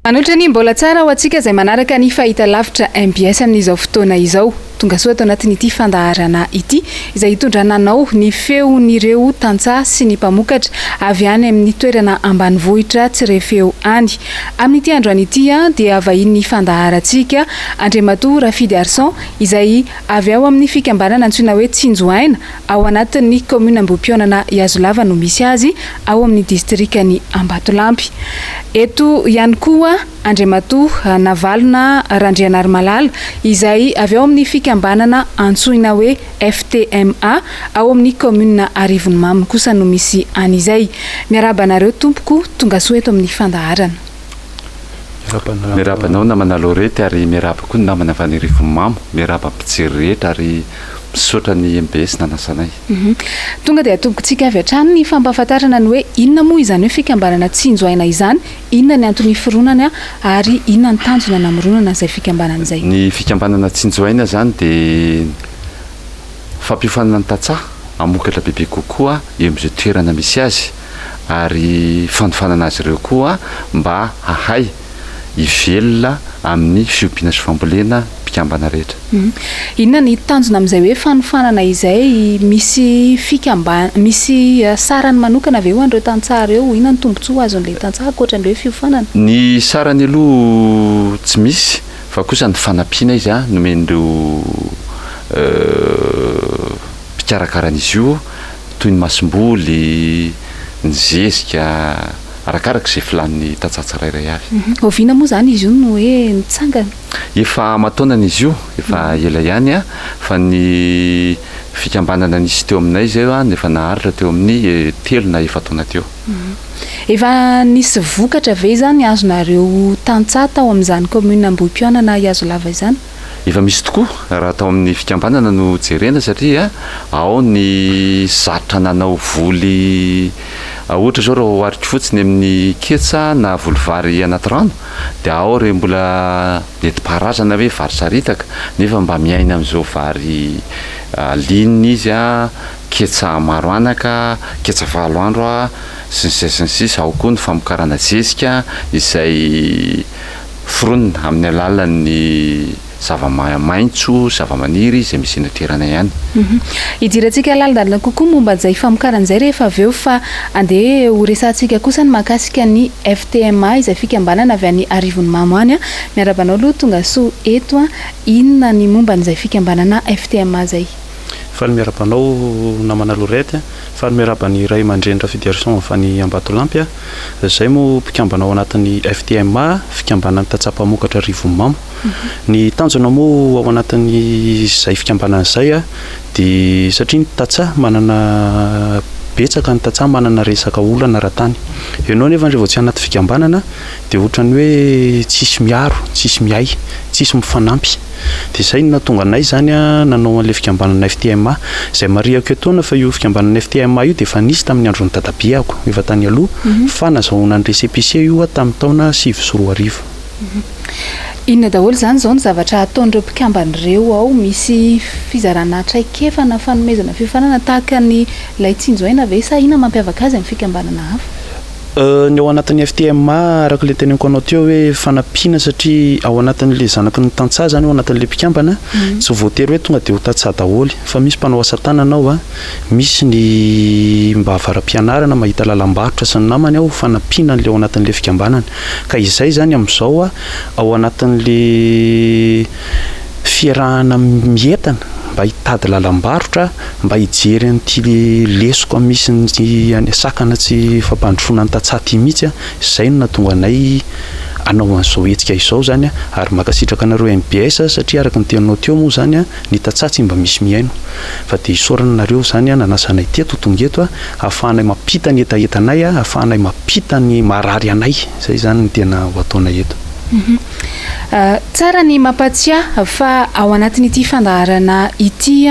Manoatra ny mbola tsara ho antsika izay manaraka ny fahitalavitra MBS amin'izao fotoana izao. Tonga soa ato anatin'ity fandaharana ity izay hitondrana ny feon'ireo tantsaha sy ny mpamokatra avy any amin'ny toerana ambanivohitra Tsirefeo any. Amin'ity andro an'ity dia vahin'ny fandaharantsika Andriamatoa Fihariana izay avy ao amin'ny fikambanana antsoina hoe Tsinjoaina ao anatin'ny commune Ambopionana Iazolava no misy azy ao amin'ny distrikany Ambatolampy. Eto ihany koa Andriamatoa Navalona Randrianarmalala izay avy ao amin'ny fikambanana antsoina hoe FTMA ao amin'ny commune Arivonimamy kosa no misy an'izay. Miaraba nareo tompoko, tonga soa eto amin'ny fandaharana. Miarabanao namana Lorety ary miaraba koa namana avy any Arivonimamy, miaraba mpijery rehetra ary misaotra ny MBS nanasanay. Tonga dia tombokontsika avy hatrany ny fampahafantarana ny hoe inona moa izany hoe fikambanana Tsinjoaina izany, inona ny antony fironana ary inona ny tanjona namoronana izay fikambanana izay. Ny fikambanana Tsinjoaina zany dia fampiofanana ny tantsaha amokatra bebe kokoa eo amin'izay toerana misy azy ary fandofanana azy ireo koa mba hahay hivelona amin'ny fiompiana sy fambolena fikambana rehetra. Inona ny tanjona amin'izay hoe fanofanana izay misy misy sarany manokana avy eo an'ireo tantsaha ireo, inona ny tombontsoa azon'ilay tantsaha ankoatran'ilay fihofanana? Ny sarany aloha tsy misy fa kosa ny fanampiana izy nomen'ireo mpikarakarana io toy ny masom-boly, ny zezika arakaraka izay filan'ny tantsaha tsirairay avy. Oviana moa zany izy io no hoe mitsangana? Efa mataonana izy io, efa ela ihany fa ny fikambanana nisy teo aminay izay nefa naharitra teo amin'ny 3 na 4 taona teo. Efa nisy vokatra ve zany azonareo tantsaha tao amin'izany commune Ambopionana Iazolava izany? Efa misy tokoa raha tao amin'ny fikambanana no jerena satria ao ny zatra nanao voly ohatra zao raha ohariko fotsiny amin'ny ketsa na volovary anaty rano dia ao re mbola nenti-paharazana hoe vary saritaka nefa mba miaina amin'izao vary linina izy ketsa maro anaka, ketsa 7 andro sy ny sisa ao koa ny famokarana zezika izay foronina amin'ny alalan'ny zava-maitso, zava-maniry izay misy eny toerana ihany. Hidirantsika lalandalina kokoa momba izay famokaran'izay rehefa avy eo fa andeha ho resantsika kosa ny mahakasika ny FTMA izay fikambanana avy any Arivonimamy any. Miarabanao aloha tonga soa eto inona ny momba n'izay fikambanana FTMA izay? Fa miarabanao namana Lorety, fa miarabany Ray Aman-drenitra Fihariana fa ny Ambatolampy izay mo mpikambana ao anatin'ny FTMA, fikambanana tantsaha-mpamokatra Arivonimamy. Ny tanjona moa ao anatin'ny izay fikambanana izay dia satria ny tantsaha manana betsaka, ny tantsaha manana resaka olana rahatany. Ianao nefa rehefa tsy anaty fikambanana dia ohatrany hoe tsisy miaro, tsisy miay, tsisy mifanampy. Dia izay no nahatonga anay zany nanao an'ilay fikambanana FTMA izay mariako etoana fa io fikambanana FTMA io dia efa nisy tamin'ny andron'ny dadabeako efa tany aloha fa nazahoana ny récépissé io tamin'ny taona 2024. Inona daholo zany zao ny zavatra ataon'ireo mpikamban'ireo ao, misy fizarana traikefa fanomezana fihofanana tahaka ny ilay Tsinjoaina ve sa inona mampiavaka azy amin'ny fikambanana hafa? Ny ao anatin'ny FTMA araka ilay teneniko anao teo hoe fanampiana satria ao anatin'ilay zanaky ny tantsaha zany ao anatin'ilay mpikambana tsy voatery hoe tonga dia ho tantsaha daholo fa misy mpanao asa tanana misy ny mba avaram-pianarana mahita lalam-barotra sy ny namany fanampiana n'ilay ao anatin'ilay fikambanana ka izay zany amin'izao ao anatin'ilay fiarahana mientana mba hitady lalam-barotra mba hijery an'ity lesoko misy ny sakana tsy fampandrosoana ny tantsaha ty mihitsy izay no nahatonga anay anao an'izao hetsika izao zany ary makasitraka anareo MBS satria araka ny teninao teo moa zany ny tantsaha tsy mba misy miaino fa dia isorana nareo zany nanasanay teto tonga eto ahafahanay mampita ny etaetanay, ahafahanay mampita ny marary anay, izay zany ny tena ho ataonay eto. Tsara ny mampatsiahy fa ao anatin'ity fandaharana ity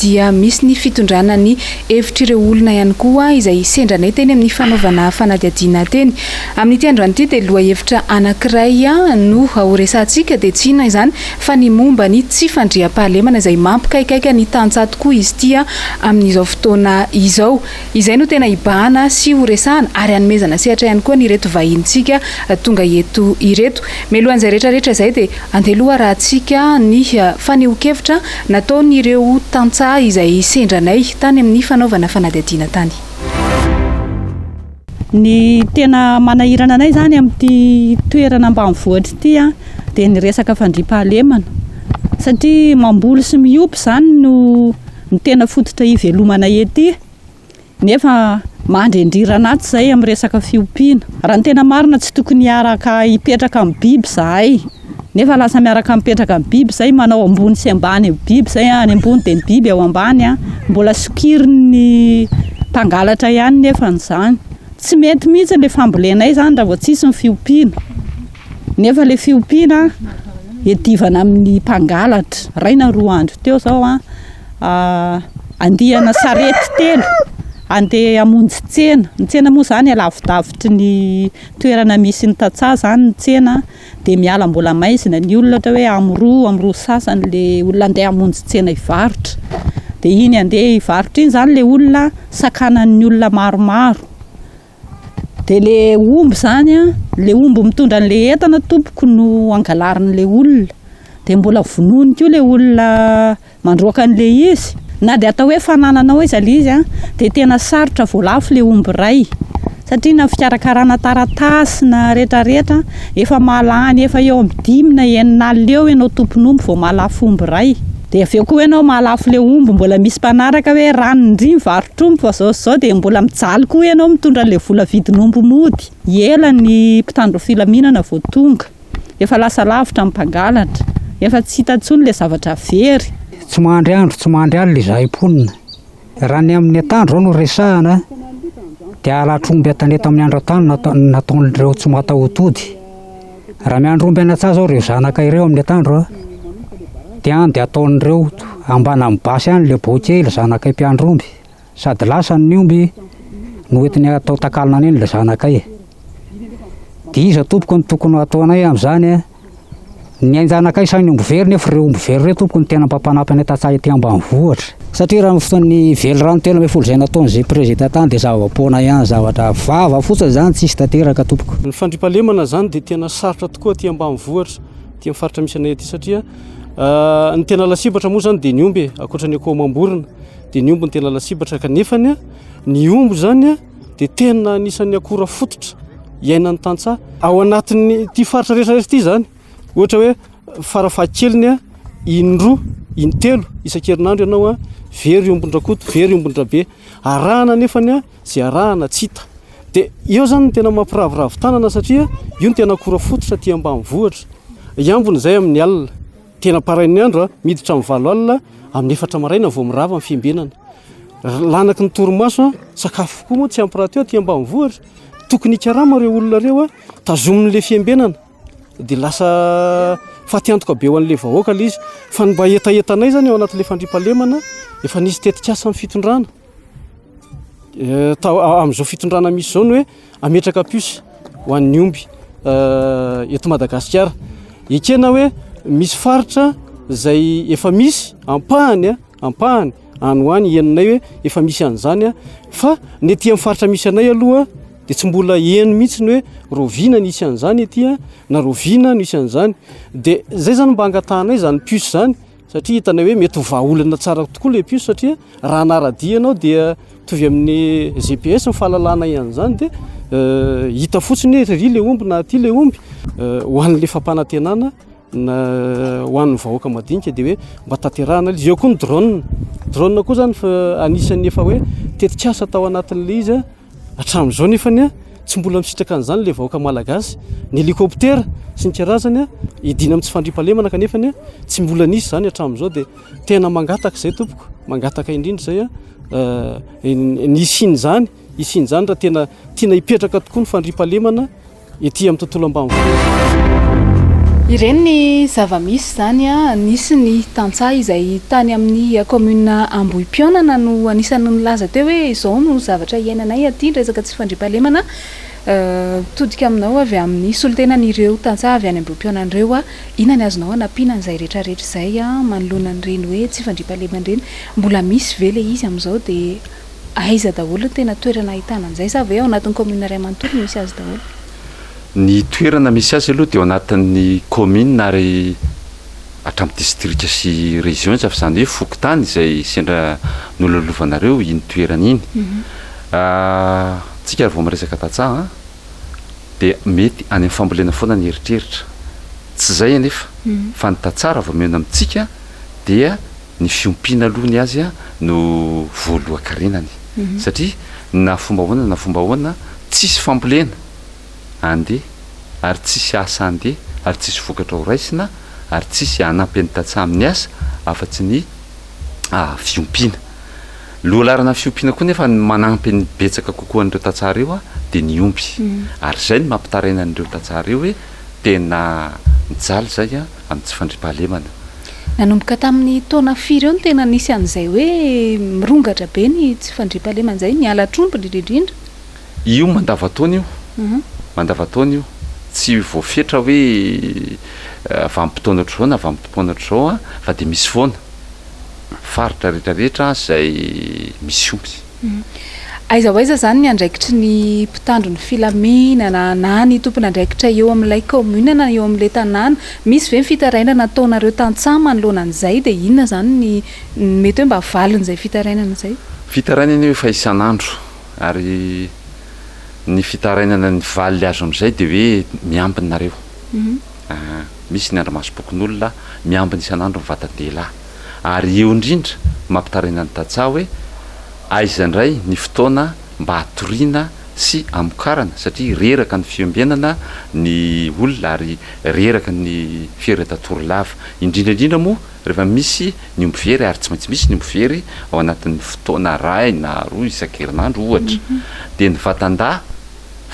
dia misy ny fitondrana ny hevitrireo olona ihany koa izay sendranay teny amin'ny fanaovana fanadihadiana teny. Amin'ity androany ity dia loha hevitra anankiray no horesantsika dia tsy inona izany fa ny momba ny tsy fandriam-pahalemana izay mampikaikaika ny tantsaha tokoa izy ity amin'izao fotoana izao. Izay no tena ibahana sy horesahana ary hanomezana sehatra ihany koa ny ireto vahintsika tonga eto ireto. Melohan'izay rehetrarehetra izay dia andeloha raha antsika ny faneho-kevitra nataon'ireo tantsaha izay sendranay tany amin'ny fanaovana fanadihadiana tany. Ny tena manahirana anay zany amin'ity toerana ambanivohitra ity dia ny resaka fandriam-pahalemana satria mamboly sy miompy zany no ny tena fototra ivelomana ety nefa mandrendrira anaty zay amin'ny resaka fiompiana. Raha ny tena marina tsy tokony hiaraka hipetraka amin'ny biby zahay nefa lasa miaraka mipetraka amin'ny biby zay manao ambony sy ambany biby zay any ambony dia ny biby ao ambany mbola sokiriny mpangalatra ihany nefa n'izany tsy mety mihitsy le fambolenay zany raha vao tsisy ny fiompiana nefa le fiompiana edivana amin'ny mpangalatra raina 2 andro teo zao andihana sarety telo andeha hamonjy tsena. Ny tsena moa zany alavidavitry ny toerana misy ny tantsaha zany ny tsena dia miala mbola maizina ny olona ohatra hoe amroa sasany le olona andeha hamonjy tsena hivarotra dia iny andeha hivarotra iny zany le olona sakanan'ny olona maromaro. Dia le omby zany le omby mitondra an'le entana tompoko no angalarin'le olona dia mbola vonoiny koa le olona mandroaka an'le izy. Na dia atao hoe fananana izy izy dia tena sarotra voalafo le omby ray satria na fikarakarana taratasy na rehetrarehetra efa malany efa eo amin'ny 5 na 9 alina eo ianao tompon'omby vao malafo omby ray. Dia avy eo koa ianao malafo le omby mbola misy mpanaraka hoe ranondry mivarotra omby fa zao dia mbola mijaly koa ianao mitondra le vola vidin'omby mody. Ela ny mpitandro filaminana vao tonga efa lasa lavitra mpangalatra efa tsy hita intsony le zavatra very. Tsy mandry andro tsy mandry alina izahay mponina raha ny amin'ny atandro no resahana dia alatromby ataneta amin'ny andro atany nataon'ireo tsy mataotody. Raha miandro omby anatsah zao ireo zanaka ireo amin'ny atandro dia any dia ataon'ireo ambana amin'ny basy any le bokely zanaka mpiandro omby sady lasa ny omby no entiny atao takalina any le zanakay. Dia iza tompoko ny tokony ataonay amin'izany ny anjanakay sainy omby very nefa ireo omby very ireo tompoko ny tena mpampanampy ny tantsaha ety ambanivohitra satria raha fotoan'ny velo rano telo ambin'ny folo izay nataon'izay président tany dia zava-poana ihany zavatra vava fotsiny zany tsisy tanteraka tompoko. Ny fandriam-pahalemana zany dia tena sarotra tokoa aty ambanivohitra aty amin'ny faritra misy anay aty satria ny tena lasibatra moa zany dia ny omby akoatra ny akoho mamborona dia ny omby ny tena lasibatra kanefa ny omby zany dia tena anisan'ny akora fototra iainan'ny tantsaha ao anatin'ny ty faritra rehetrarehetra ity zany. Ohatra hoe farafahakeliny indroa intelo isan-kerinandro ianao very ombon-drakoto very ombon-drabe arahana nefany zay arahana tsy hita dia eo zany tena mampiravoravo tanana satria io ny tena akora fototra aty ambanivohitra. Iambony zay amin'ny alina tena parain'ny andro miditra amin'ny 7 alina amin'ny 4 maraina vao mirava amin'ny fiambenana. Lanaky ny torimaso sakafo koa moa tsy ampy raha teo aty ambanivohitra tokony hikarama ireo olona ireo tazomin'le fiambenana dia lasa fatiantoka be ho an'le vahoaka le izy fa ny mba etaetanay zany ao anatin'le fandriam-pahalemana efa nisy tetikasa amin'ny fitondrana amin'izao fitondrana misy zao ny hoe ametraka piosy ho an'ny omby eto Madagasikara ekena hoe misy faritra zay efa misy ampahany any ho any heninay hoe efa misy an'izany fa ny ety amin'ny faritra misy anay aloha dia tsy mbola heno mihitsy ny hoe roviana nisy an'izany ety na roviana nisy an'izany dia zay zany mba angatahanay zany piosy zany satria hitanay hoe mety ho vahaolana tsara tokoa le piosy satria raha anaradia ianao dia tovy amin'ny GPS ny fahalalana ihanyzany dia hita fotsiny hoe ry le omby na aty le omby ho an'le fampanantenana na ho an'ny vahoaka madinika dia hoe mba tanterahana izy. Eo koa ny drone koa zany fa anisan'ny efa hoe tetikasa tao anatin'le izy hatramin'izao nefany tsy mbola misitraka an'izany le vahoaka malagasy. Ny helikoptera sy ny karazany idina amin'ny tsy fandriam-pahalemana kanefany tsy mbola nisy zany hatramin'izao dia tena mangataka izay tompoko mangataka indrindra zay ny isiany zany raha tena tiana hipetraka tokoa ny fandriam-pahalemana ety amin'ny tontolo ambanivohitra. ireny ny zava-misy zany a nisy ny tantsaha izay tany amin'ny commune Ambohipionana no anisany nilaza teo hoe izao no zavatra iainanay aty resaka tsy fandriampahalemana todika aminao avy amin'ny solotenan'ireo tantsaha avy any Ambohipionana ireo a inona ny azonao anampiana an'izay rehetrarehetra izay a manoloana an'ireny hoe tsy fandriampahalemana ireny mbola misy ve le izy amin'izao dia aiza daholo tena toerana ahitana an'izay sa ve ao anatin'ny commune iray manontolo misy azy daholo? Ny toerana misy azy aloha dia ao anatin'ny commune ary hatramin'ny district sy région fa izany hoe fokontany izay sendra nololovanareo iny toerana iny. Tsika vao miresaka tantsaha dia mety any amin'ny fambolena foana ny eritreritra tsy izay anefa fa ny tantsaha vao mihona amintsika dia ny fiompiana aloha ny azy no voalohan-karenany satria na fomba ahoana tsisy fambolena andeha ary tsisy asa andeha ary tsisy vokatra ho raisina ary tsisy hanampy ny tantsaha amin'ny asa afa-tsy ny fiompiana. Lohalarana fiompiana koa nefa manampy ny betsaka kokoa an'ireo tantsaha ireo dia ny ompy ary izay ny mampitaraina an'ireo tantsaha ireo hoe tena mijaly zay amin'ny tsy fandriampahalemana. Nanomboka tamin'ny taona firy eo no tena nisy an'izay hoe mirongatra be ny tsy fandriampahalemana izay ny alatrombo indrindra? Io mandavataona io. Mandavataona io tsy voafetra hoe vanim-potoana ohatr'izao na vanim-potoana ohatr'izao fa dia misy foana faritra rehetrarehetra izay misy ompy. Aiza ho aiza zany ny andraikitry ny mpitandro ny filaminana na ny tompony andraikitra eo amin'ilay commune na eo amin'ilay tanàna misy ve ny fitarainana nataonareo tantsaha manoloana an'izay dia inona zany ny mety hoe mba valin'izay fitarainana izay? Fitarainana efa isan'andro ary ny fitarainana ny valy azo amin'izay dia hoe miambinareo. Misy ny andromasom-pokon'olona miambina isan'andro ny vatan-dehilahy ary eo indrindra mampitaraina ny tantsaha hoe aiza indray ny fotoana mba hatoriana sy amokarana satria reraka ny fiombenana ny olona ary reraka ny fieran-tantoro-lava indrindraindrindra moa rehefa misy ny omby very ary tsy maintsy misy ny omby very ao anatin'ny fotoana ray na roa isan-kerinandro ohatra dia ny vatan-dahy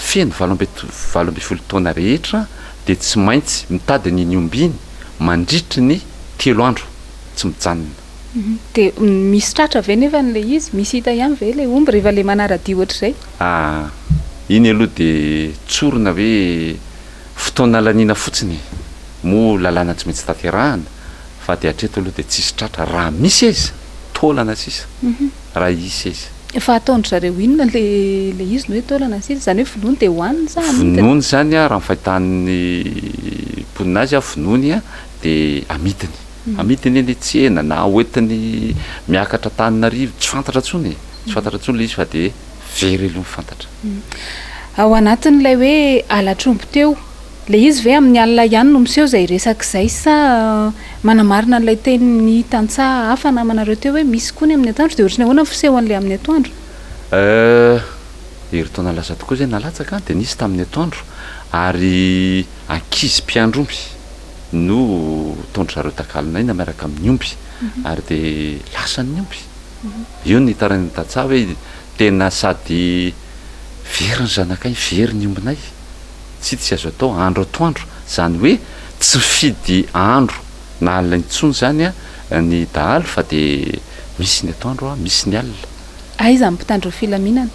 feno valo amby folo taona rehetra dia tsy maintsy mitady ny omby iny mandritry ny 3 andro tsy mijanona. Dia misy tratra ve nefa n'ilay izy misy hita ihany ve ilay omby rehefa ilay manaradia ohatr'izay? Iny aloha dia tsorona hoe fotoana laniana fotsiny moa lalàna tsy maintsy tanterahana fa dia hatreto aloha dia tsisy tratra raha misy izy taolana sisa raha isy izy. Efa ataondry zareo inona le izy no hoe taolana sisa zany hoe vonoiny dia hohaniny sa? Vonoiny zany raha ny fahitahan'ny mponina azy vonoiny dia amitiny. Amitiny eny tsy hena na hoentiny miakatra Antananarivo tsy fantatra tsony le izy fa dia very aloha mifantatra. Ao anatin'ilay hoe alatrombo teo le izy ve amin'ny alina ihany no miseho izay resak'izay sa manamarina n'ilay tenin'ny tantsaha hafa namanareo teo hoe misy koa ny amin'ny atoandro dia ohatrany ahoana fisehoan'ilay amin'ny atoandro? Herintaona lasa tokoa izay nalatsaka dia nisy tamin'ny atoandro ary ankizy mpiandro ompy no tondro zareo takalinaina miaraka amin'ny ompy ary dia lasan'ny ompy. Io ny tarain'ny tantsaha hoe tena sady very ny zanakay very ny ombinay tsy azo atao andro atoandro izany hoe tsy fidy andro na alina intsony zany ny dahalo fa dia misy ny atoandro misy ny alina. Aiza ny mpitandro filaminana?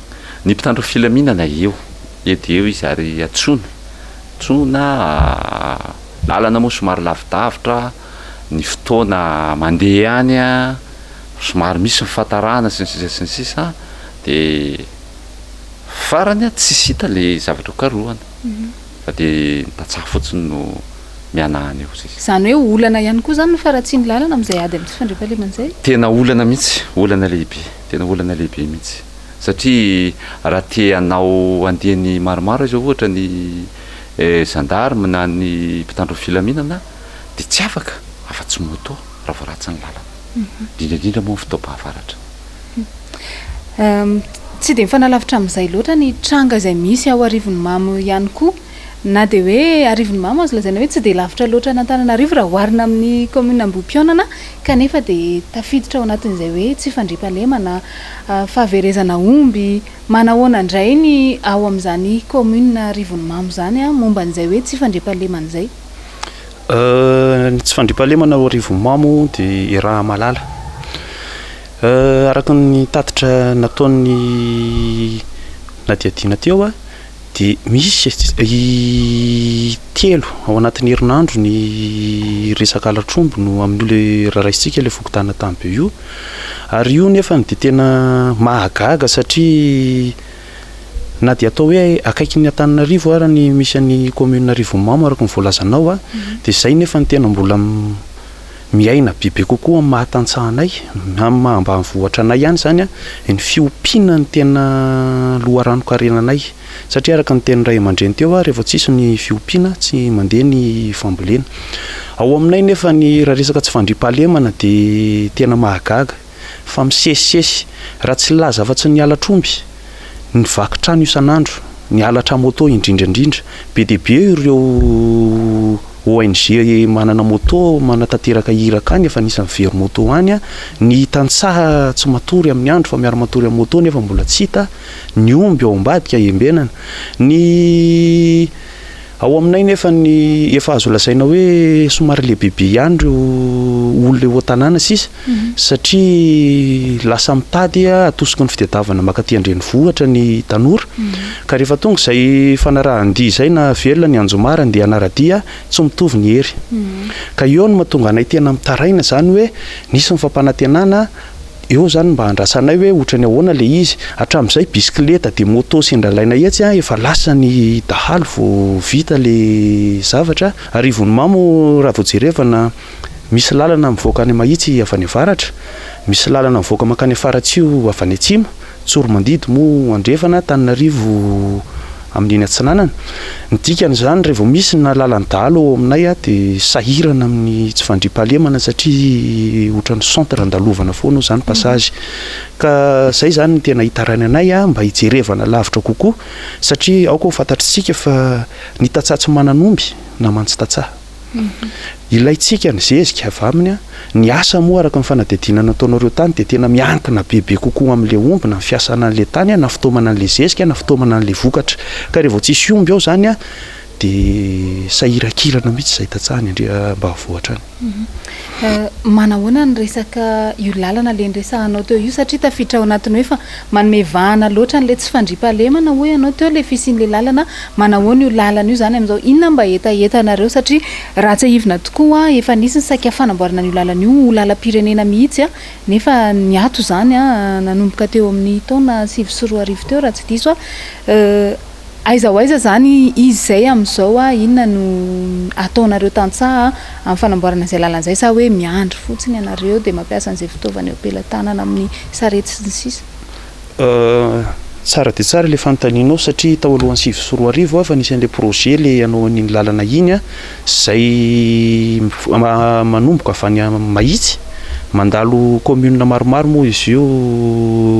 Ny mpitandro filaminana eo dia eo izy ary tsona lalana moa somary lavidavitra ny fotoana mandeha ihany somary misy mifatarahana sy ny sisa dia farany tsisy hita le zavatra karohana fa dia ny tantsaha fotsiny no mianahany eo sisa. Izany hoe olana ihany koa zany no faratsiany lalana amin'izay ady amin'ny tsy fandriampahalemana izay? Tena olana mihitsy, olana lehibe mihitsy satria raha te hanao andehany maromaro izao ohatra ny gendarme na ny mpitandro filaminana dia tsy afaka afa-tsy moto raha vao ratsy ny lalana indrindraindrindra moa fitaoam-pahavaratra. Tsy dia mifanalavitra amin'izay loatra ny tranga izay misy ao Arivon'ny Mamo ihany koa na dia hoe Arivon'ny Mamo azo lazaina hoe tsy dia lavitra loatra n'Antananarivo raha oharina amin'ny commune Ambohipionana kanefa dia tafiditra ao anatin'izay hoe tsy fandriampahalemana fahaverezana omby manahoana indray ny ao amin'izany commune Arivon'ny Mamo izany momba an'izay hoe tsy fandriampahalemana izay? Tsy fandriam-pahalemana ao Rivomamo dia raha malala araka ny tatitra nataony nadiadiana teo a dia misy telo ao anatin'ny herinandro ny resaka alatrombo no amin'io le raraisitsika le fokotana tambe io ary io nefa dia tena mahagaga satria na dia atao hoe akaiky ny Antananarivo ara ny misy ny commune Rivomamo araka ny voalazanao a dia izay nefa ny tena mbola miaina bebe kokoa amin'ny mahatantsahanay amin'ny mahambanivohitra anay ihany zany a ny fiompiana ny tena loharano-karenanay satria araka ny teny ray aman-dreny teo a rehefa tsisy ny fiompiana tsy mandeha ny fambolena ao aminay nefa ny raha resaka tsy fandriam-pahalemana dia tena mahagaga fa misesisesy raha tsy laza afa-tsy ny alatromby ny vakitrano isan'andro ny alatra moto indrindrandrindra be dia be ireo ONG manana moto manatanteraka iraka any efa nisy very moto any a ny tantsaha tsy matory amin'ny andro fa miara matory amin'ny moto nefa mbola tsy hita ny omby ao ambadika embenana ny ao aminay nefa ny efa azo lazaina hoe somary lehibehibe ihany reo olona eo an-tanàna sisa satria lasa mitady atosika ny fitadiavana makaty andrenivohitra ny tanora ka rehefa tonga izay fanarahan-dia izay na velona ny anjomara andeha anaradia tsy mitovy ny hery ka eo no mahatonga anay tena mitaraina zany hoe nisy ny fampanantenana eo zany mba handrasanay hoe ohatrany ahoana le izy hatramin'izay bisikileta dia moto sendralaina etsy a efa lasa ny dahalo vao vita le zavatra ary Rivomamo raha vao jerevana misy lalana mivoaka any mahitsy avy any avaratra misy lalana mivoaka makany afaratsio avy any atsimo Sur Mbs mo andrefana Antananarivo amin'iny atsinanana ny dikan'izany rehefa misy na lalany dahalo ao aminay a dia sahirana amin'ny tsy fandriam-pahalemana satria ohatran'ny centre andalovana foana zany passage ka izay zany ny tena hitarany anay a mba hijerevana lavitra kokoa satria aoka ho fantatritsika fa ny tantsaha tsy mananomby na mantsy tantsaha ilaitsika ny zezika avy aminy a ny asa moa araka ny fanadihadiana nataonareo tany dia tena miankina bebe kokoa amin'le omby na fiasana an'le tany a na fitomana an'le zezika na fitomana an'le vokatra ka rehefa tsisy omby ao zany a dia sahirakirana mihitsy izay tantsahany mba havoatra any manahoana ny resaka io lalana le nresahanao teo io satria tafiditra ao anatiny hoe fa manome vahana loatra n'le tsy fandriam-pahalemana hoe ianao teo le fisin'le lalana manahoana io lalana io zany amin'izao inona mba etaetanareo satria raha tsy ahivina tokoa efa nisy ny saika fanamboarana n'io lalana io ho lalam-pirenena mihitsy a nefa ny ato zany a nanomboka teo amin'ny taona 2024 teo raha tsy diso a aiza ho aiza zany izy izay amin'izao a inona no ataonareo tantsaha amin'ny fanamboarana izay lalana izay sa hoe miandry fotsiny ianareo dia mampiasa an'izay fitaovana eo ampelantanana amin'ny sarety sy ny sisa tsara dia tsara le fanontanianao satria tao alohan'ny 2024 fa nisy an'ilay projet le anao an'iny lalana iny a izay manomboka avy any mahitsy mandalo commune maromaro moa izy io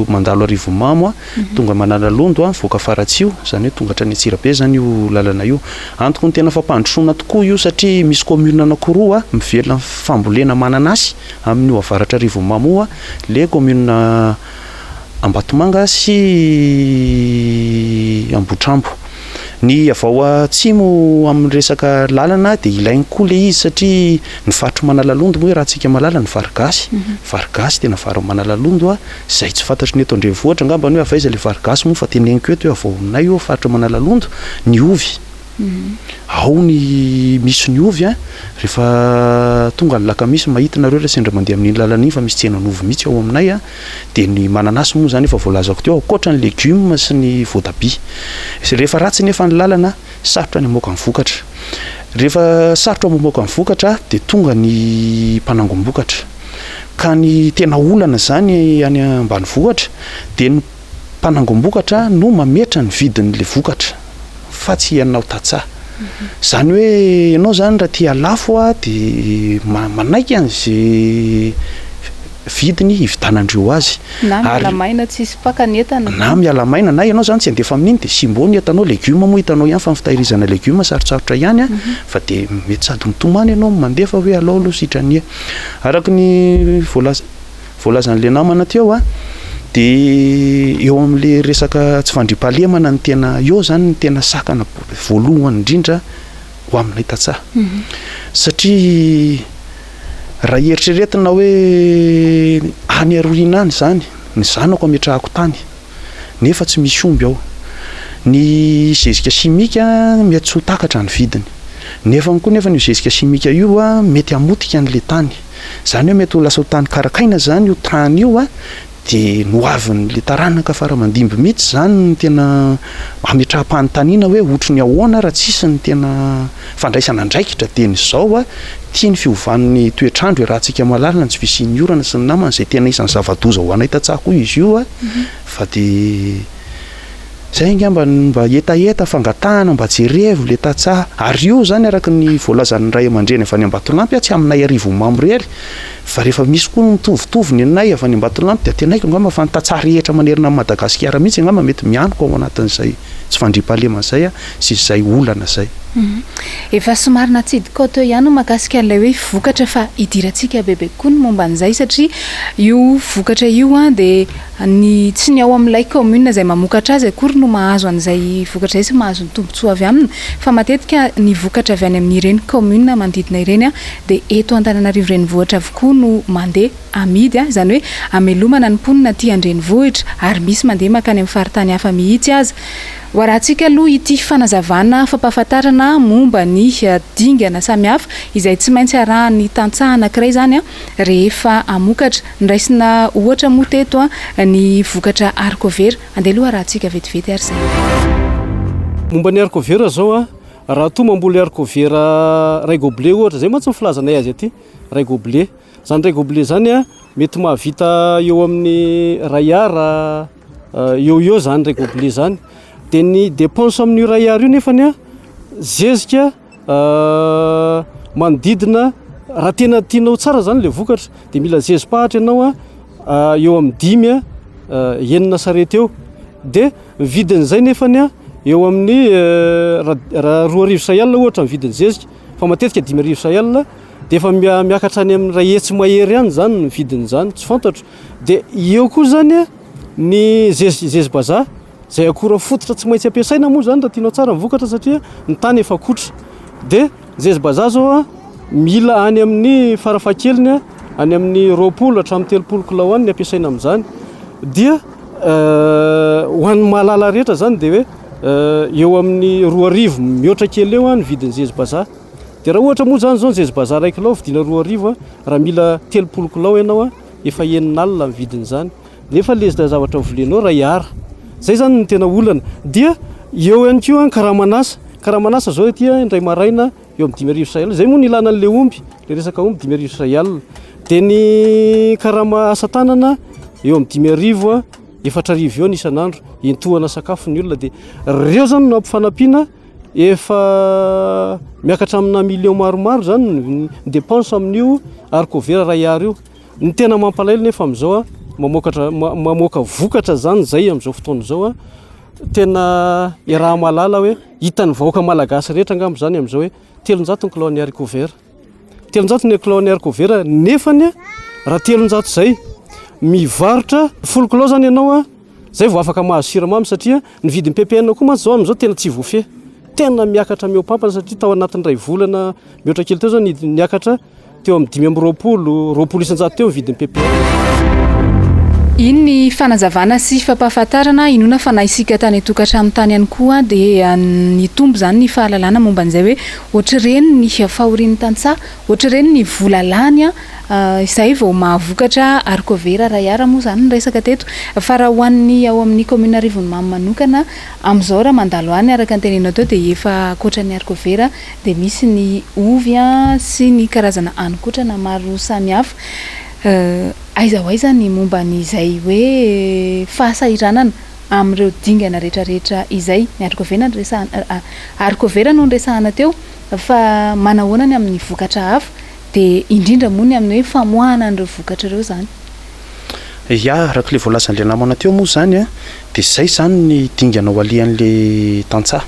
mandalo a Rivomamo a tonga Mananalondo a voaka faratsio zany hoe tonga hatrany Atsirabe zany io lalana io antoko ny tena fampandrosoana tokoa io satria misy commune anankiroa a mivelona fambolena mananasy amin'io avaratra Rivomamo a le commune Ambatomanga sy Ambotrambo ny avao atsimo amin'ny resaka lalana dia ilainy koa le izy satria ny faritro Manalalondo moa hoe raha tsika malala ny Varigasy Varigasy tena vary Manalalondo a izay tsy fantatry ny eto andrenivohitra angamba ny hoe avaiza le Varigasy moa fa teneniko eto hoe avao aminay io faritro Manalalondo ny ovy ao ny misy ny ovy a rehefa tonga ny lakamisy mahita nareo rehefa sendra mandeha amin'iny lalana iny fa misy tsenany ovy mihitsy ao aminay a dia ny mananasy moa zany efa voalazako teo akoatra ny legioma sy ny voatabia rehefa ratsy nefa ny lalana sarotra ny amoaka ny vokatra rehefa sarotra mamoaka ny vokatra dia tonga ny mpanangom-bokatra ka ny tena olana zany any ambanivohitra dia ny mpanangom-bokatra no mametra ny vidin'le vokatra fa tsy ianao tantsaha zany hoe ianao zany raha tia lafo a dia manaiky an'izay vidiny hividanandreo azy na miala maina tsy hisy pakany entana na miala maina na ianao zany tsy handefa amin'iny dia simbo ny hitanao legioma moa hitanao ihany fa ny fitahirizana legioma sarotsarotra ihany a fa dia mety sady mitomany ianao mandefa hoe alao aloha sitrania araka ny voalazan'le namana teo a dia eo amin'le resaka tsy fandriam-pahalemana ny tena eo zany ny tena sakana voalohany indrindra ho amin'ilay tatsaha satria raha eritreretina hoe any aroriana any zany ny zanako ametrahako tany nefa tsy misy omby ao ny zezika simika mety tsy ho takatra ny vidiny nefa koa nefa ny zezika simika io a mety amotika an'le tany zany hoe mety ho lasa ho tany karakaina zany io tany io a de noavin'le taranaka fara mandimby mihitsy zany ny tena ametraha-panontaniana hoe ohatry ny ahoana raha tsisy ny tena fandraisana andraikitra tenyzao a tia ny fiovan'ny toetrandro e raha antsika malalina ny tsy visian'ny orana sy ny namana zay tena isan'ny zava-doza ho anay tatsako izy io a fa de zay ngamba mba etaeta fangatahana mba jerevo le tatsaha ary io zany araka ny voalazan'ny ray aman-dreny avy any Ambatolampy tsy aminay arivo mamrery fa rehefa misy koa mitovitovy ny anay avy any Ambatolampy de tenaiko ngamba fa ny tatsaha rehetra manerina amin'ny Madagasikara mihitsy ngamba mety mianiko ao anatin'izay tsy fandriam-pahalema zay a sy izay olana zay efa somarina tsidika teo ihany mahakasika an'ilay hoe vokatra fa hidirantsika bebe koa ny momba an'izay satria io vokatra io a de ny tsy ny ao amin'ilay commune zay mamokatra azy akory no mahazo an'izay vokatra zay sy mahazo ny tombontsoa avy aminy fa matetika ny vokatra avy any amin'ireny commune manodidina ireny a de eto Antananarivo renivohitra avokoa no mandeha amidy a zany hoe amelomana ny mponina aty an-drenivohitra ary misy mandeha makany amin'ny faritany hafa mihitsy azy ho rahantsika aloha ity fanazavana fampahafantarana momba ny dingana samihafa izay tsy maintsy arahan'ny tantsaha anankiray zany a rehefa amokatra ndraisina ohatra moa teto a ny vokatra haricot-vert andeha aloha rahantsika vetivety ary zay momba ny haricot-vert zao a raha toa mamboly haricot-vert ray gobelet ohatra zay mantsy filazanay azy aty ray gobelet zany ray gobelet zany a mety mahavita eo amin'ny ray ara eo zany ray gobelet zany de ny dépense amin'io ray ara io nefany a zezika manodidina raha tena tianao tsara zany le vokatra de mila zezi-pahatra ianao a eo amin'ny 5 enina sarety eo de vidin'izay nefany a eo amin'ny raha 2,000 alina ohatra ny vidin'ny zezika fa matetika 5,000 alina de efa miakatra any amin'ny ray hetsy mahery ihany zany ny vidin'izany tsy fantatro de eo koa zany a ny zezi-bazaha zay akora fototra tsy maintsy ampiasaina moa zany raha tianao tsara ny vokatra satria ny tany efa kotra de zezi-bazaha zao a mila any amin'ny farafahakeliny any amin'ny 20 hatramin'ny 30 kilao any ny ampiasaina amin'izany dia ho an'ny mahalala rehetra zany de hoe eo amin'ny 2,000 mihoatra kely eo ny vidin'ny zezi-bazaha de raha ohatra moa zany zao ny zezi-bazaha 1 kilao vidina 2,000 raha mila 30 kilao ianao a efa eninalina ny vidin'izany de efa le zavatra volenao ray ara zay zany ny tena olana dia eo ihany koa karamanasa zao aty indray maraina eo amin'ny 5,000 zay moa ny ilana an'le omby le resaka omby 5,000 de ny karama asa tanana eo amin'ny 5,000 4,000 eo ny isan'andro entohana sakafo ny olona de reo zany no ampifanampiana efa miakatra amina million maromaro zany ny dépense amin'io haricot-vert ray ara io ny tena mampalaelo nefa am'izao a mamoaka vokatra zany zay am'izao fotoana zao a tena raha malala hoe hitan'ny vahoaka malagasy rehetra ngambo zany am'izao hoe 300 kilao ny haricot-vert 300 kilao ny haricot-vert nefany raha 300 zay mivarotra 10 kilao zany ianao a zay vao afaka mahazo siramamy satria ny vidin'ny PPN koa mantsy zao am'izao tena tsy voafeh tena miakatra miopampana satria tao anatin'ny ray volana mihoatra kely teo zao niakatra teo amin'ny 5,20 isan-jato teo ny vidin'ny PPN iny ny fanazavana sy fampahafantarana inona fa na isika tany atokatra amin'ny tany ihany koa dia ny tombo zany ny fahalalana momba an'izay hoe ohatr'ireny ny fahorian'ny tantsaha ohatr'ireny ny volalany izay vao mahavokatra haricot-vert ray ara moa zany ny resaka teto fa raha hoan'ny ao amin'ny commune Rivon'ny Mamy manokana amin'izao raha mandalo any araka ny tenenao teo dia efa ankoatran'ny haricot-vert dia misy ny ovy sy ny karazana hanin-kotrana maro samihafa aiza ho aiza ny momba n'izay hoe fahasahiranana amin'ireo dingana rehetrarehetra izay ny haricot-vert no nresahana teo fa manahoana ny amin'ny vokatra hafa dia indrindra moa ny amin'ny hoe famoahana an'ireo vokatra ireo zany ya raka le voalazan'le namana teo moa zany a dia zay zany ny dingana ao alian'le tantsaha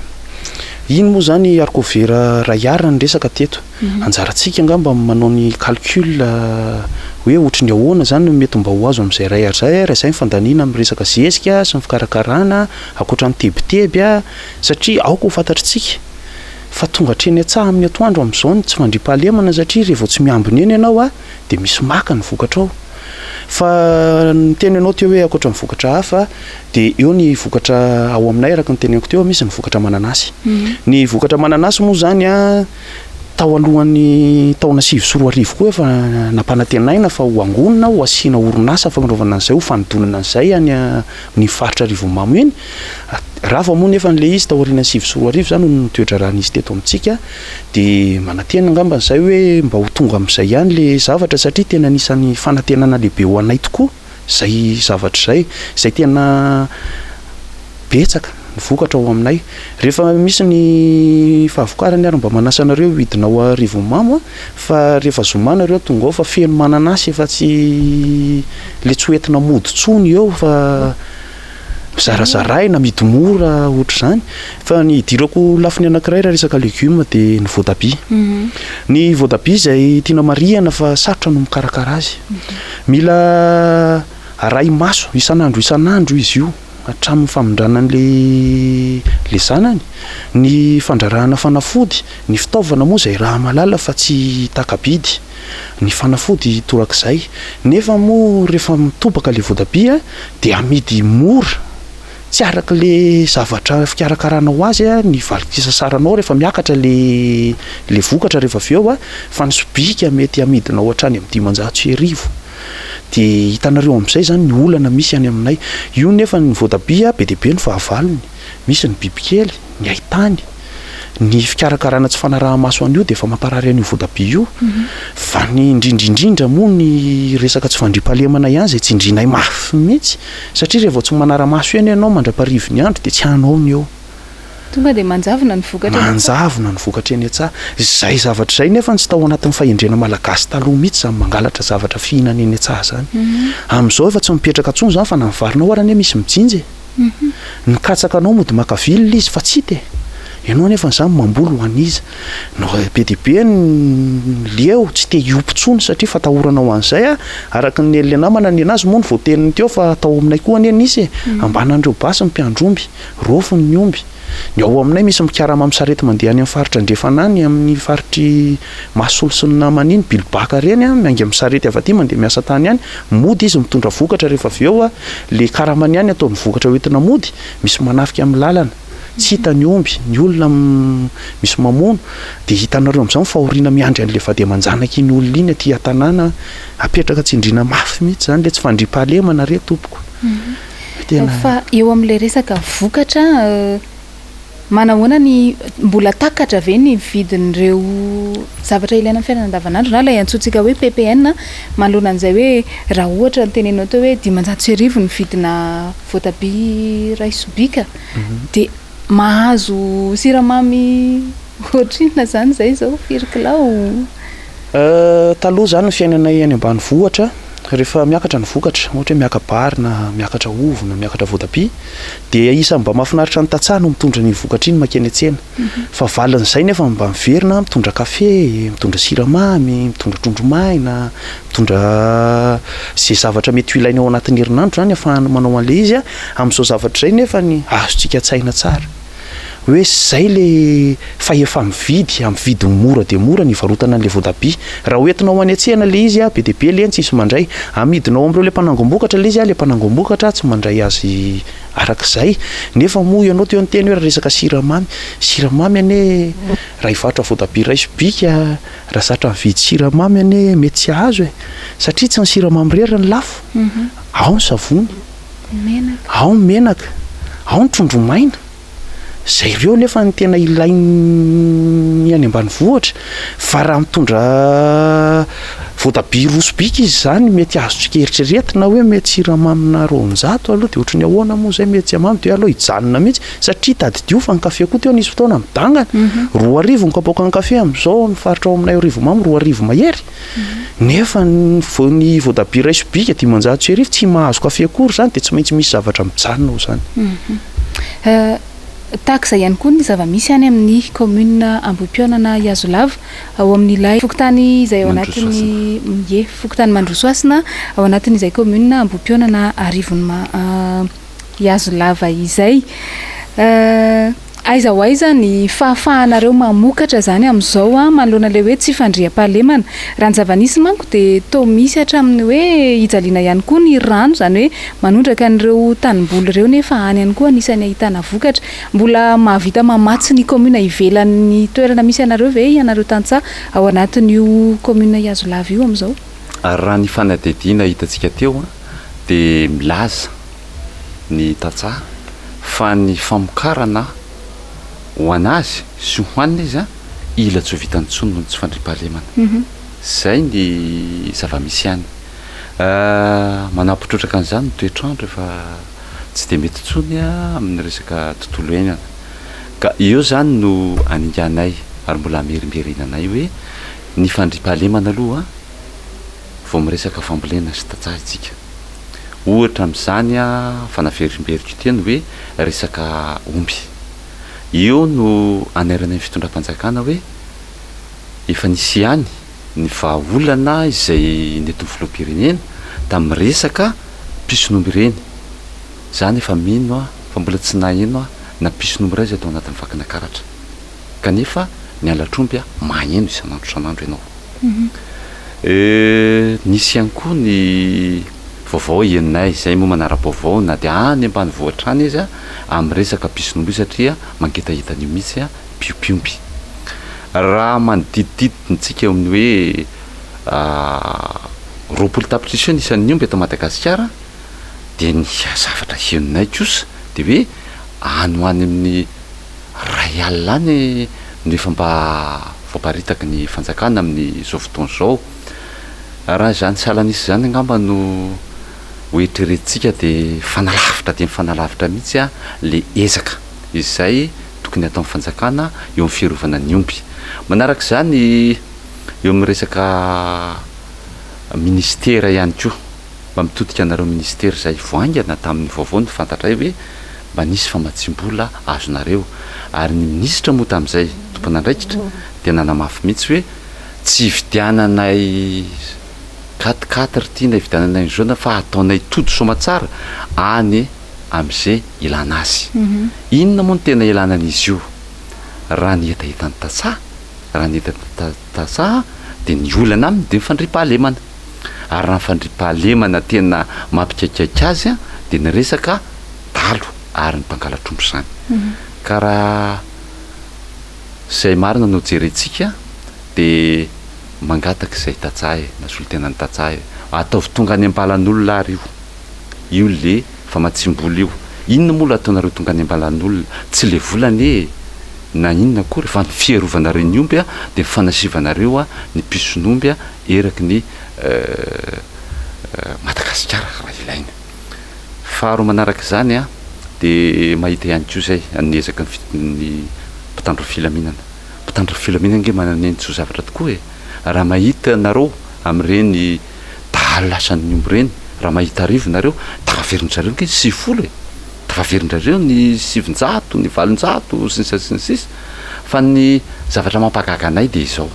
iny moa zany haricot-vert ray ara ny resaka teto anjarantsika ngamba manao ny calcul hoe ohatry ny ahoana zany mety mba ho azo amin'izay ray ara zay raha izay nyfandaniana amin'ny resaka zezika sy ny fikarakarana akoatra ny tebiteby a satria aoka ho fantatritsika fa tonga treny atsaha amin'ny atoandro amin'izao ny tsy fandriam-pahalemana satria rehefa tsy miambiny eny ianao a dia misy maka ny vokatra ao fa ny teny ianao teo hoe akoatra ny vokatra hafa dia eo ny vokatra ao aminay araka ny teneniko teo misy ny vokatra mananasy ny vokatra mananasy moa zany a tao alohan'ny taona 2024 koa efa nampanantenaina fa ho angonina ho asiana orinasa fanaovana an'izay ho fanodonana an'izay any amin'ny faritra Rivomamo eny raha fa moa nefa n'le izy tao aoriana 2024 zany no toetra raha nisy teto amintsika dia manantena angamba izay hoe mba ho tonga amin'izay ihany le zavatra satria tena anisan'ny fanantenana lehibe ho anay tokoa izay zavatra izay tena betsaka ny vokatra ao aminay rehefa misy ny fahavokarany ary mba manasanareo hidinao a Rivomamo fa rehefa zomana ireo tonga ao fa feno mananasy efa tsy le tsy hoentina mody tsony eo fa zarazaraina midy mora ohatra izany fa ny idirako lafiny anankiray raha resaka legioma dia ny voatabia ny voatabia izay tiana marihana fa sarotra no mikarakara azy mila aray maso isan'andro izy io hatramin'ny famindranan'le zanany ny fandrarahana fanafody ny fitaovana moa izay raha malala fa tsy takabidy ny fanafody torak'izay nefa moa rehefa mitobaka le voatabia dia amidy mora tsy araka le zavatra fikarakarana ho azy ny valokisa saranao rehefa miakatra le vokatra rehefa avy eo fa ny sobika mety amidinao hatrany amin'ny 500 dia hitanareo amin'izay zany ny olana misy any aminay io nefa ny voatabia be dia be ny fahavalony misy ny bibikely ny aitany ny fikarakarana tsy fanaraha-maso an'io dia efa mamparary an'io voatabia io fa ny indrindrindrindra moa ny resaka tsy fandriam-pahalemana ihany izay tsy indrinay mafy mihitsy satria rehefa tsy manara-maso eny ianao mandra-parivo ny andro dia tsy hanao ny eo tonga dia manjavona ny vokatra eny atsaha izay zavatra izay nefa tsy tao anatin'ny fahendrena malagasy taloha mihitsy zany mangalatra zavatra fihinana eny atsaha zany amin'izao efa tsy mipetraka tsony zany fa na mivarinao arany misy mijinjy ny katsakanao mody makavilona izy fa tsy hita ianao nefa izany mamboly ho an'izy no be dia be leo tsy te hiompo tsony satria fatahorana ho an'izay araka ny elile namana ny anazy moa ny voateniny teo fa atao aminay koa anieny isy ambanan'ireo basy ny mpiandromby rofony ny omby ny ao aminay misy mikarama amin'ny sarety mandeha any amin'ny faritra andrefanany amin'ny faritry mahasolo sy ny namana iny bilobaka reny miainga amin'ny sarety avy aty mandeha miasa tany ihany mody izy mitondra vokatra rehefa avy eo le karamany ihany ataony vokatra hoentina mody misy manafika amin'ny lalana tsy hita ny omby ny olona misy mamono dia hitanareo amin'izao fahoriana miandry an'le fa dia manjanaka iny olona iny aty an-tanàna apetraka tsindriana mafy mihitsy zany le tsy fandriam-pahalemana re tompoko fa eo amin'ilay resaka vokatra manahoana ny mbola takatra ve ny vidin'ireo zavatra ilaina amin'ny fiainana andavanandro na ilay antsointsika hoe PPN manoloana an'izay hoe raha ohatra ny tenenao teo hoe 500 ny vidina voatabia ray sobika dia mahazo siramamy ohatrinona zany izay zao firikilao taloha zany ny fiainanay any ambanivohitra rehefa miakatra ny vokatra ohatra hoe miaka bary na miakatra ovy na miakatra voatabia dia isan'ny mba mahafinaritra ny tantsaha no mitondra ny vokatra iny makeny an-tsena fa valin'izay nefa mba miverina mitondra kafe mitondra siramamy mitondra trondromaina mitondra izay zavatra mety ho ilaina ao anatin'ny herinandro zany ahafahana manao an'ilay izy amin'izao zavatra izay nefa ny azontsika tsaina tsara hoe zay le fa efa mividy amin'ny vidiny mora dia mora ny varotana an'ilay voatabia raha hoentinao any an-tsena le izy be dia be leny tsisy mandray amidinao amin'ireo le mpanangom-bokatra le izy le mpanangom-bokatra tsy mandray azy arak'izay nefa moa ianao teo ny teny hoe resaka siramamy ane raha hivarotra voatabia ray sobika raha zatra mividy siramamy ane mety tsy azo satria tsy ny siramamy rery ny lafo ao ny savony ao ny menaka ao ny trondromaina zay ireo nefa ny tena ilainy any ambanivohitra fa raha mitondra voatabia rosobika izy zany mety azotsika eritreretina hoe mety siramamina 200 aloha dia ohatry ny ahoana moa zay mety amamy dia aloha hijanona mihitsy satria tadidiofa ny kafe koa teo nisy fotoana midangana 2 ny kapoaka ny kafe amin'izao ny faritra ao aminay Rivomamo 2 mahery nefa ny voatabia ray sobika 500 tsy mahazo kafe akory zany dia tsy maintsy misy zavatra mijanona ho zany taksa ihany koa ny zava-misy any amin'ny commune Ambohipionana Iazolava ao amin'ilay fokotany izay ao anatin'ny fokotany Mandrosoasina ao anatin'izay commune Ambohipionana Arivon'ny Iazolava izay aiza ho aiza ny fahafahanareo mamokatra zany amin'izao a manoloana le hoe tsy fandriam-pahalemana raha ny zava-nisy manko dia to misy hatramin'ny hoe hijaliana ihany koa ny rano zany hoe manondraka an'ireo tanimboly ireo nefa any ihany koa anisany ahitana vokatra mbola mahavita mamatsy ny commune ivelan'ny toerana misy anareo ve ianareo tantsaha ao anatin'io commune Iazolava io amin'izao raha ny fanadidina hitantsika teo a dia milaza ny tantsaha fa ny famokarana ho anazy sy hohanina izy a ila tsy ho vitany tsony no tsy fandriam-pahalemana zay ny zava-misy ihany manapotrotraka an'izany ny toetrandro efa tsy dia mety tsony a amin'ny resaka tontolo iainana ka eo zany no aninganay ary mbola merimberenanay hoe ny fandriam-pahalemana aloha vao miresaka fambolena sy tantsaha itsika ohatra amin'izany a fanaverimberiko teny hoe resaka omby eo no anairana ny fitondram-panjakana hoe efa nisy ihany ny vahaolana izay nentin'ny filoham-pirenena da miresaka pison'omby ireny zany efa mino a fa mbola tsy naheno a na pison'omby iray izay atao anatin'ny vakina karatra kanefa ny alatr'omby a maheno isan'andro san'andro ianao nisy ihany koa ny vaovao enay izay moa manara-baovao na dia any ambany vohatra any izy a amin'ny resaka pison'omby io satria manketahitany mihitsy a piompiomby raha manodidididintsika eo amin'ny hoe 20 tapitrisa nisan'ny omby eto Madagasikara dia ny zavatra henonay kosa dia hoe any ho any amin'ny ray alina any no efa mba famparitaka ny fanjakana amin'izao fotoana izao raha zany saalanisy zany angamba no hoetreretintsika dia fanalavitra dia mifanalavitra mihitsy a le ezaka izay tokony atao amin'ny fanjakana eo amin'ny fiarovana ny omby manaraka izany eo amin'ny resaka ministera ihany koa mba mitodika anareo ministera izay voaingana tamin'ny vaovao ny fantatray hoe mba nisy famatsim-bola azonareo ary ny minisitra moa tamin'izay tompon'andraikitra dia nanamafy mihitsy hoe tsy hividiananay 4 tiana hividiananay ny jaune fa ataonay todo somatsara any amin'izay ilana azy inona moa no tena ilanan'izy io raha ny hetahitany tantsaha raha ny hetahitantantsaha dia ny olana aminy dia mifandriam-pahalemana ary raha mifandriam-pahalemana tena mampikaikaika azy a dia ny resaka talo ary ny mpangalatr'omby izany ka raha izay marina no jerentsika dia mangataka izay tantsaha na solon-tenany tantsaha ataovy tonga any ambalan'olona ary io le famatsim-bola io inona moa la ataonareo tonga any ambalan'olona tsy le volany na inona koa rehefa ny fiarovanareo ny omby a dia fanasivanareo a ny pison'omby a eraky ny Madagasikara raha ilaina faharo manaraka izany a dia mahita ihany koa izay anezaka ny mpitandro filaminana nge mananeny tsy ho zavatra tokoa raha mahita nareo amin'ireny lasan'ny omby ireny raha mahita arivo nareo tafaverinareo nge 90 tafaverinareo ny 700 ny 800 sy ny sisa fa ny zavatra mampagaga anay dia izao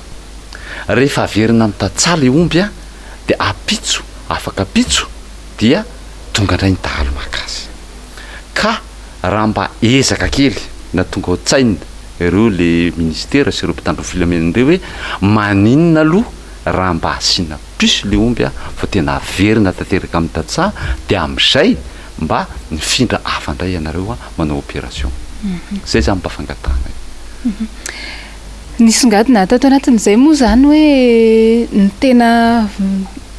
rehefa averina amin'ny tantsaha le omby a dia afaka apitso dia tonga indray ny dahalo makazy ka raha mba ezaka kely na tonga ao tsaina ireo le ministera sy ireo mpitandro filamenandreo hoe maninona aloha raha mba asiana piso le omby a fa tena averina tanteraka amin'ny tantsaha dia amin'izay mba mifindra afandray ianareo a manao opération zay zany mpafangatana nisongadina tato anatin'izay moa zany hoe ny tena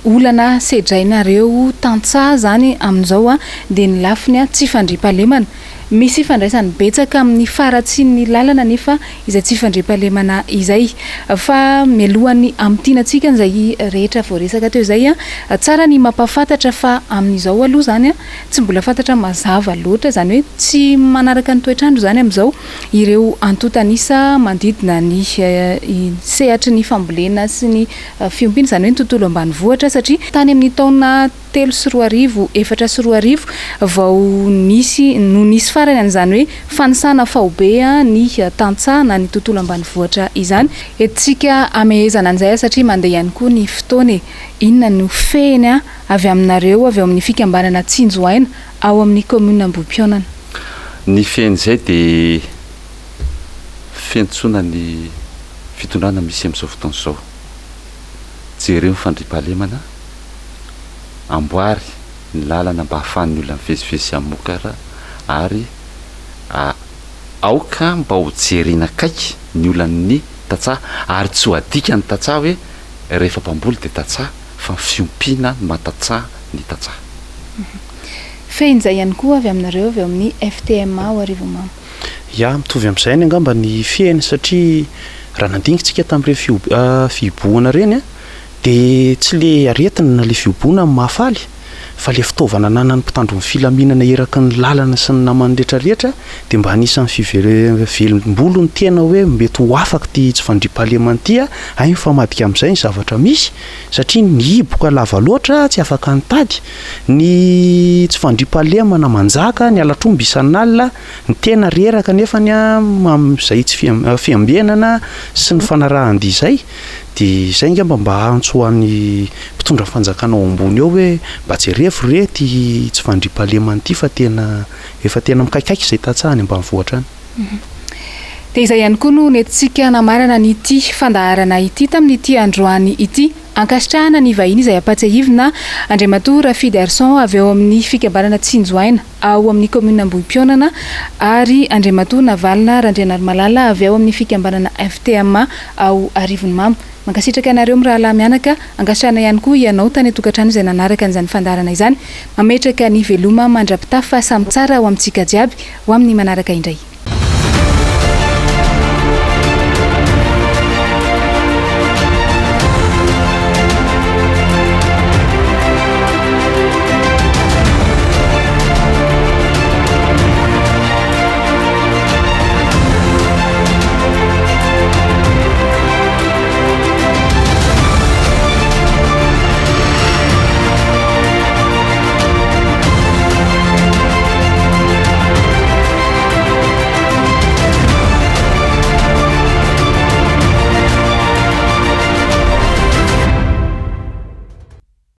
olana sedrainareo tantsaha zany amin'izao a dia ny lafiny a tsy fandriam-pahalemana misy fandraisany betsaka amin'ny faratsian'ny lalana nefa izay tsy fandriam-pahalemana izay fa mialohany amitianantsika n'izay rehetra voaresaka teo izay a tsara ny mampafantatra fa amin'izao aloha zany a tsy mbola fantatra mazava loatra zany hoe tsy manaraka ny toetrandro zany amin'izao ireo antotanisa mandidina ny sehatry ny fambolena sy ny fiompiana zany hoe ny tontolo ambanivohitra satria tany amin'ny taona 3 sy 4 arivo 4 sy 4 arivo vao nisy farany an'izany hoe fanisana fahobe ny tantsaha na ny tontolo ambanivohitra izany etsika amehezana an'izay satria mandeha ihany koa ny fotoana inona no fehiny avy aminareo avy amin'ny fikambanana tsinjoaina ao amin'ny commune Ambopionana ny fehiny izay dia fiantsona ny fitondrana misy amin'izao fotoana izao jereo mifandriam-pahalemana amboary ny lalana mba hahafahan'ny olona mivezivezy amokara ary aoka mba ho jerena kaiky ny olan'ny tatsaha ary tsy ho adika ny tatsaha hoe rehefa mpamboly dia tatsaha fa fiompiana ny matatsaha ny tatsaha fehin'izay ihany koa avy aminareo avy amin'ny FTMA ho arivo mamo mitovy amin'izay ny angamba ny fiaina satria raha nandingitsika tamin'ireo fiboana reny dia tsy le aretina na le fiboana mahafaly fa le fitaovana nanany mpitandro ny filaminana eraky ny lalana sy ny namany rehetrarehetra dia mba anisan'ny fivelom-bolo ny tena hoe mety ho afaka ty tsy fandriam-pahalemana ty ay mifamadika amin'izay ny zavatra misy satria ny hiboka lava loatra tsy afaka nitady ny tsy fandriam-pahalemana manjaka ny alatromby isan'alina ny tena reraka nefa ny amin'izay tsy fiambenana sy ny fanarahandy izay dia izay ngamba mba antsoan'ny mpitondra fanjakana ao ambony eo hoe mba jerefo rety tsy fandriam-pahalemana ity fa efa tena mikaikaiky izay tatsahany ambanivohitra any dia izay ihany koa no nentsika namarana nyity fandaharana ity tamin'ity androany ity ankasitrahana ny vahiny izay apatsahivina Andriamatoa Rafidy Arson avy eo amin'ny fikambanana Tsinjoaina ao amin'ny commune Ambohipionana ary Andriamatoa Navalina Randrianarmalala avy ao amin'ny fikambanana FTMA ao Arivony Mamo. Mankasitraka anareo amin'ny raha mianaka ankasitrahana ihany koa ianao tany tokantrano izay nanaraka an'izany fandaharana izany mametraka ny veloma mandrapitafa samy tsara ho amintsika jiaby ho amin'ny manaraka indray.